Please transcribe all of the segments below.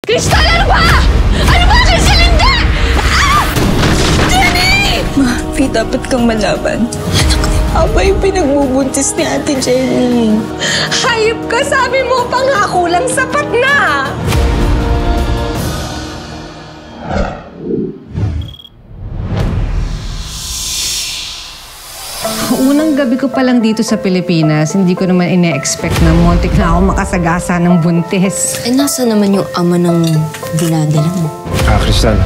Crystal, ano ba? Ano ba, Crystal, hindi? Ah! Jenny! Ma, dapat kang malaban. Aba yung pinagbubuntis ni Ate Jenny. Hayop ka, sabi mo, pangako lang sapat na. Unang gabi ko pa lang dito sa Pilipinas, hindi ko naman ine-expect na muntik na ako makasagasa ng buntis. Eh, nasa naman yung ama ng dinadala mo? Crystal,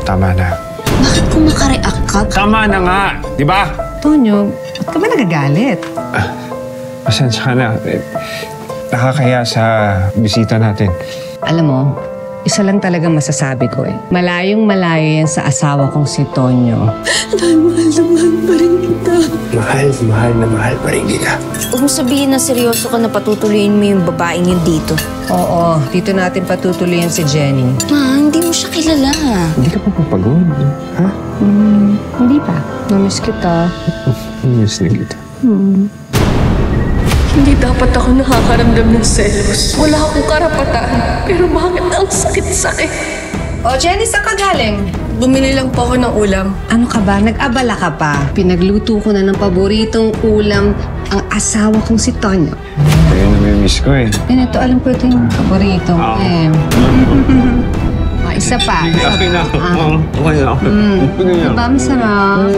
tama na. Bakit kung makareact ka? Tama na nga, di ba? Tonyo, ba't ka ba nagagalit? Pasensya ka na. Nakakaya sa bisita natin. Alam mo, isa lang talaga masasabi ko eh. Malayong malayo yan sa asawa kong si Tonyo. Dahil mahal na mahal pa rin kita. Mahal na mahal pa rin kita. Huwag mo sabihin na seryoso ka na patutuloyin mo yung babaeng yun dito. Oo, dito natin patutuloyin si Jenny. Ma, hindi mo siya kilala. Hindi ka pa papagod, ha? Hindi pa. Namiss kita. Miss na kita. Hindi dapat ako nakakaramdam ng selos. Wala akong karapatan. Pero bakit ang sakit-sakit? O, Jenny, saan ka galing? Bumili lang po ako ng ulam. Ano ka ba? Nag-abala ka pa. Pinagluto ko na ng paboritong ulam ang asawa kong si Tonyo. Ayun na may miss ko eh. Ito, alam ko ito yung paborito mo eh. Isa pa. Okay na ako. Okay na ako. Diba, masarap?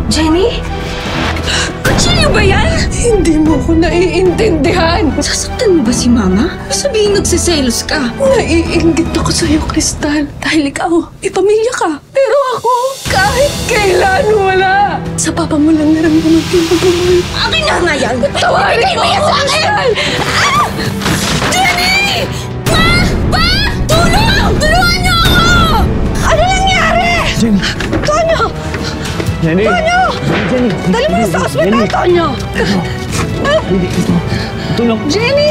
Jenny? Kutsilyo ba yan? Hindi mo ako naiintindihan. Sasaktan mo ba si Mama? Sabihin nagsiselos ka. Naiinggit ako sa'yo, Crystal. Dahil ikaw, may pamilya ka. Pero ako, kahit kailan wala. Sa papa mo lang naramdaman yung pagmamahal. Akin nga yan! Tawarin Ibigay mo yan sa akin! Crystal! Ah! Jenny! Pa! Pa! Tulong! Tulungan niyo ako! Ano nangyari? Jenny! Tonyo! Jenny! Tonyo! Jenny! Dali mo na sa ospital, Tonyo! Tulong! Jenny!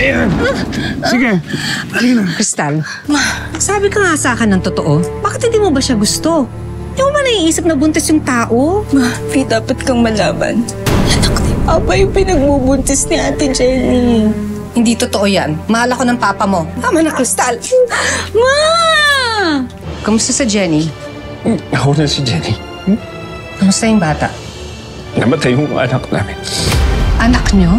Ayan! Sige! Halina! Crystal, sabi ka nga sa akin ng totoo. Bakit hindi mo ba siya gusto? Hindi mo ba naiisip na buntis yung tao? Ma, dapat kang malaban. Aba yung pinagbubuntis ni Ate Jenny. Hindi totoo yan. Mahal ako ng papa mo. Tama na, Crystal. Ma! Kamusta sa Jenny? Ako na si Jenny. Kamusta yung bata? Namatay yung anak namin. Anak niyo?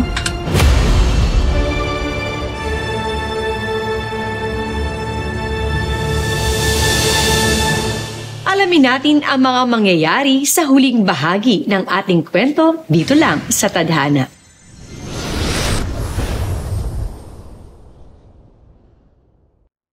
Alamin natin ang mga mangyayari sa huling bahagi ng ating kwento dito lang sa Tadhana.